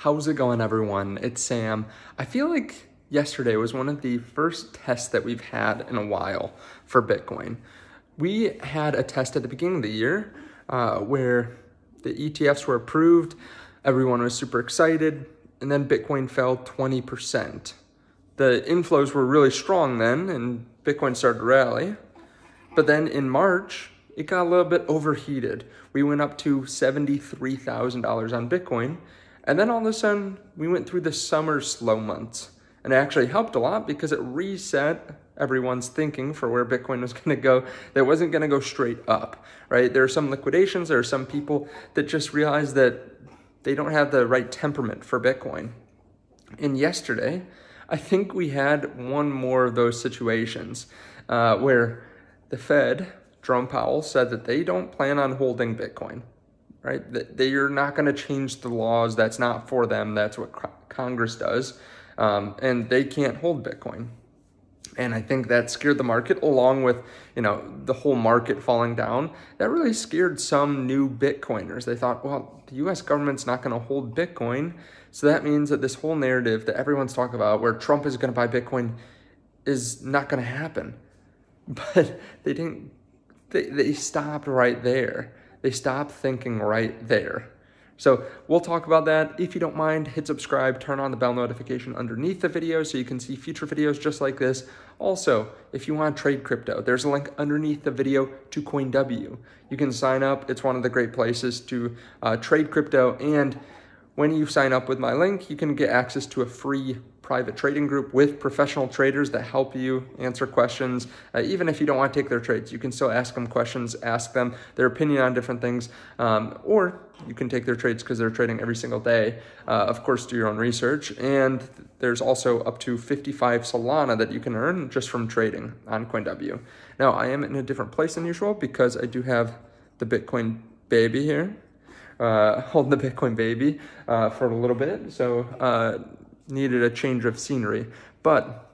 How's it going, everyone? It's Sam. I feel like yesterday was one of the first tests that we've had in a while for Bitcoin. We had a test at the beginning of the year where the ETFs were approved, everyone was super excited, and then Bitcoin fell 20%. The inflows were really strong then, and Bitcoin started to rally. But then in March, it got a little bit overheated. We went up to $73,000 on Bitcoin. And then all of a sudden, we went through the summer slow months. And it actually helped a lot because it reset everyone's thinking for where Bitcoin was going to go. That wasn't going to go straight up, right? There are some liquidations. There are some people that just realized that they don't have the right temperament for Bitcoin. And yesterday, I think we had one more of those situations where the Fed, Jerome Powell, said that they don't plan on holding Bitcoin. Right? They are not going to change the laws. That's not for them. That's what Congress does. And they can't hold Bitcoin. And I think that scared the market, along with, the whole market falling down. That really scared some new Bitcoiners. They thought, well, the US government's not going to hold Bitcoin. So that means that this whole narrative that everyone's talking about where Trump is going to buy Bitcoin is not going to happen. But they didn't. They stopped right there. They stopped thinking right there. So we'll talk about that. If you don't mind, hit subscribe, turn on the bell notification underneath the video so you can see future videos just like this. Also, if you want to trade crypto, there's a link underneath the video to CoinW. You can sign up. It's one of the great places to trade crypto. And when you sign up with my link, you can get access to a free private trading group with professional traders that help you answer questions. Even if you don't want to take their trades, you can still ask them questions, ask them their opinion on different things, or you can take their trades because they're trading every single day. Of course, do your own research. And there's also up to 55 Solana that you can earn just from trading on CoinW. Now, I am in a different place than usual because I do have the Bitcoin baby here, holding the Bitcoin baby for a little bit. So, needed a change of scenery. But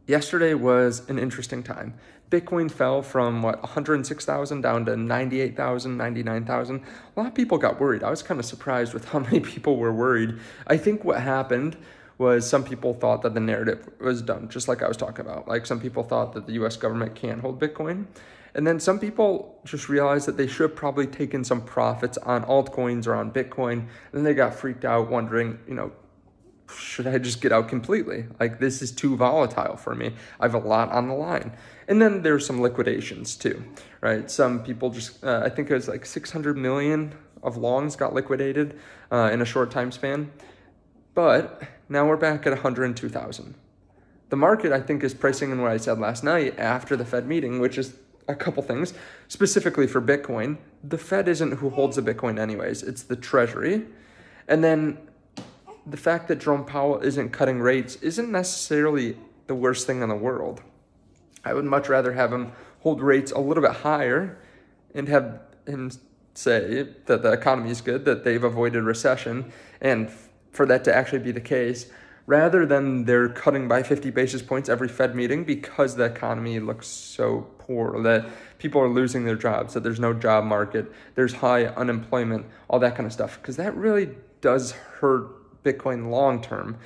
yesterday was an interesting time. Bitcoin fell from 106,000 down to 98,000, 99,000. A lot of people got worried. I was kind of surprised with how many people were worried. I think what happened was some people thought that the narrative was done, just like I was talking about. Like some people thought that the US government can't hold Bitcoin. And then some people just realized that they should have probably taken some profits on altcoins or on Bitcoin. And then they got freaked out wondering, should I just get out completely? Like, this is too volatile for me. I have a lot on the line. And then there's some liquidations too, right? Some people just, I think it was like 600 million of longs got liquidated in a short time span. But now we're back at 102,000. The market, I think, is pricing in what I said last night after the Fed meeting, which is a couple things. Specifically for Bitcoin, the Fed isn't who holds the Bitcoin anyways. It's the Treasury. And then the fact that Jerome Powell isn't cutting rates isn't necessarily the worst thing in the world. I would much rather have him hold rates a little bit higher and have him say that the economy is good, that they've avoided recession, and for that to actually be the case, rather than they're cutting by 50 basis points every Fed meeting because the economy looks so poor, that people are losing their jobs, that there's no job market, there's high unemployment, all that kind of stuff, because that really does hurt Bitcoin long term.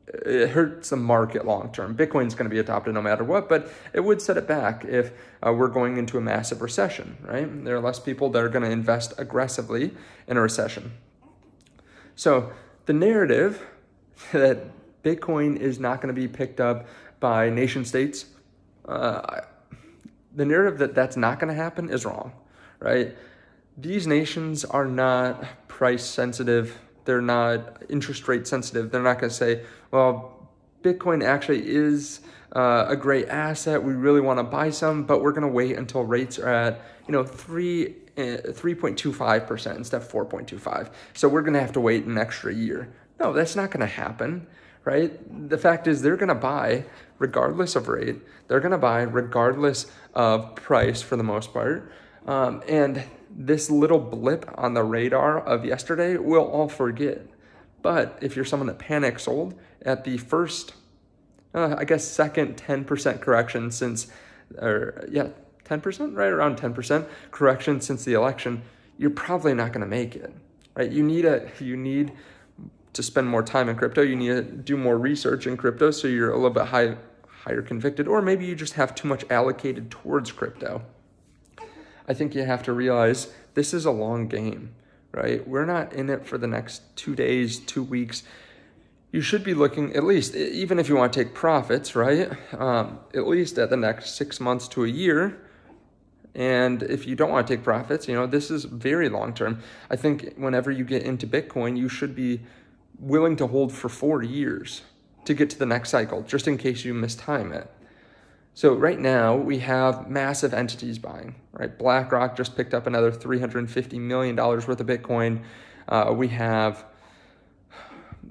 It hurts the market long term. Bitcoin's going to be adopted no matter what, but it would set it back if we're going into a massive recession, right? There are less people that are going to invest aggressively in a recession. So the narrative that Bitcoin is not going to be picked up by nation states, the narrative that that's not going to happen is wrong, right? These nations are not price sensitive. They're not interest rate sensitive. They're not going to say, well, Bitcoin actually is a great asset. We really want to buy some, but we're going to wait until rates are at, 3.25% instead of 4.25. So we're going to have to wait an extra year. No, that's not going to happen, right? The fact is they're going to buy regardless of rate. They're going to buy regardless of price for the most part. And this little blip on the radar of yesterday we'll all forget. But if you're someone that panic sold at the first, second 10% correction since, 10%, right around 10% correction since the election, you're probably not going to make it. right? You need to spend more time in crypto. You need to do more research in crypto so you're a little bit higher convicted, or maybe you just have too much allocated towards crypto. I think you have to realize this is a long game, right? We're not in it for the next 2 days, 2 weeks. You should be looking, at least, even if you want to take profits, right? At least at the next 6 months to a year. And if you don't want to take profits, this is very long-term. I think whenever you get into Bitcoin, you should be willing to hold for 4 years to get to the next cycle, just in case you mistime it. So right now we have massive entities buying, right? BlackRock just picked up another $350 million worth of Bitcoin. We have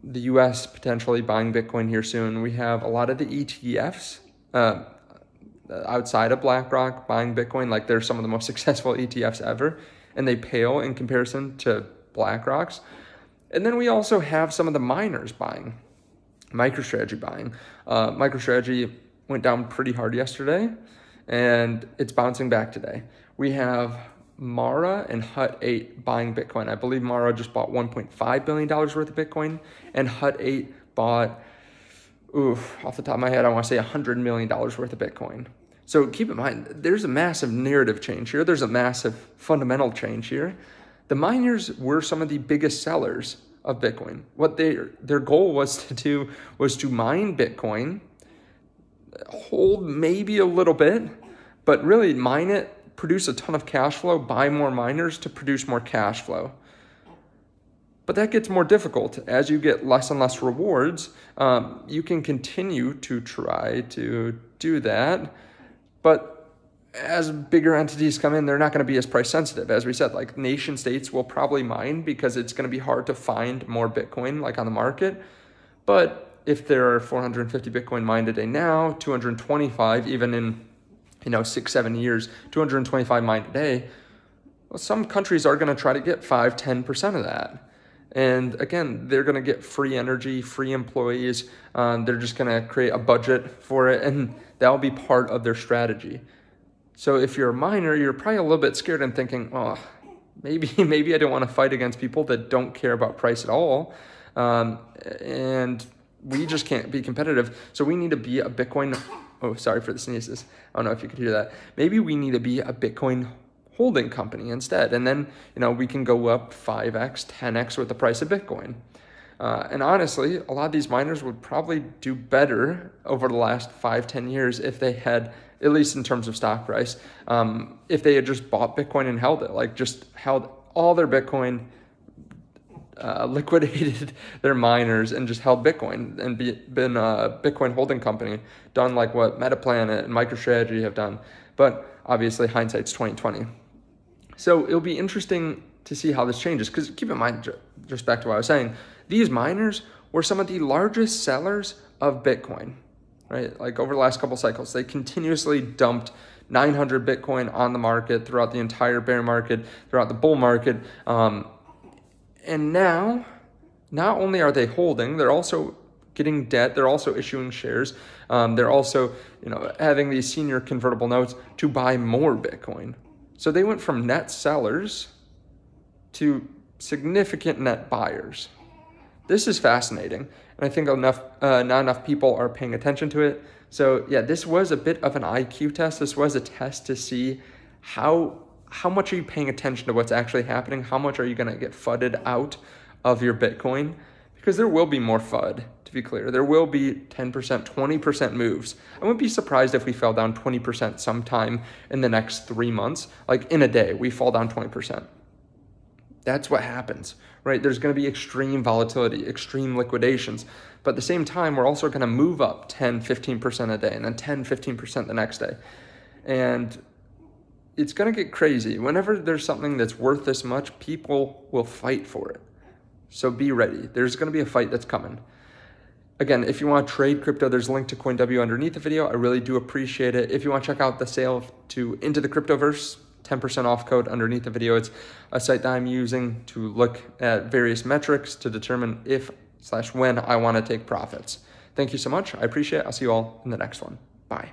the US potentially buying Bitcoin here soon. We have a lot of the ETFs outside of BlackRock buying Bitcoin. Like, they're some of the most successful ETFs ever, and they pale in comparison to BlackRock's. And then we also have some of the miners buying, MicroStrategy buying. MicroStrategy went down pretty hard yesterday, and it's bouncing back today. We have Mara and Hut 8 buying Bitcoin. I believe Mara just bought $1.5 billion worth of Bitcoin, and Hut 8 bought, off the top of my head, I want to say $100 million worth of Bitcoin. So keep in mind, there's a massive narrative change here. There's a massive fundamental change here. The miners were some of the biggest sellers of Bitcoin. What their goal was to do was to mine Bitcoin, hold maybe a little bit, but really mine it, produce a ton of cash flow, buy more miners to produce more cash flow. But that gets more difficult. As you get less and less rewards, you can continue to try to do that. But as bigger entities come in, they're not going to be as price sensitive. As we said, like, nation states will probably mine because it's going to be hard to find more Bitcoin like on the market. But if there are 450 Bitcoin mined a day now, 225 even in 6-7 years, 225 mined a day, well, some countries are going to try to get 5-10% of that. And again, they're going to get free energy, free employees. They're just going to create a budget for it, and that'll be part of their strategy. So if you're a miner, you're probably a little bit scared and thinking, maybe I don't want to fight against people that don't care about price at all. And we just can't be competitive. So we need to be a Bitcoin. Oh, sorry for the sneezes. I don't know if you could hear that. Maybe we need to be a Bitcoin holding company instead. And then, we can go up 5x, 10x with the price of Bitcoin. And honestly, a lot of these miners would probably do better over the last 5-10 years if they had, at least in terms of stock price, if they had just bought Bitcoin and held it, like just held all their Bitcoin, liquidated their miners and just held Bitcoin and been a Bitcoin holding company, done like what Metaplanet and MicroStrategy have done. But obviously hindsight's 2020. So it'll be interesting to see how this changes, because keep in mind, just back to what I was saying, these miners were some of the largest sellers of Bitcoin, right? Like, over the last couple cycles, they continuously dumped 900 Bitcoin on the market throughout the entire bear market, throughout the bull market. And now, not only are they holding, they're also getting debt. They're also issuing shares. They're also, having these senior convertible notes to buy more Bitcoin. So they went from net sellers to significant net buyers. This is fascinating, and I think not enough people are paying attention to it. So yeah, this was a bit of an IQ test. This was a test to see how much are you paying attention to what's actually happening? How much are you going to get FUDed out of your Bitcoin? Because there will be more FUD, to be clear. There will be 10%, 20% moves. I wouldn't be surprised if we fell down 20% sometime in the next 3 months. Like, in a day, we fall down 20%. That's what happens, right? There's going to be extreme volatility, extreme liquidations. But at the same time, we're also going to move up 10, 15% a day, and then 10, 15% the next day. And it's going to get crazy. Whenever there's something that's worth this much, people will fight for it. So be ready. There's going to be a fight that's coming. Again, if you want to trade crypto, there's a link to CoinW underneath the video. I really do appreciate it. If you want to check out the sale to Into the Cryptoverse, 10% off code underneath the video. It's a site that I'm using to look at various metrics to determine if/when I want to take profits. Thank you so much. I appreciate it. I'll see you all in the next one. Bye.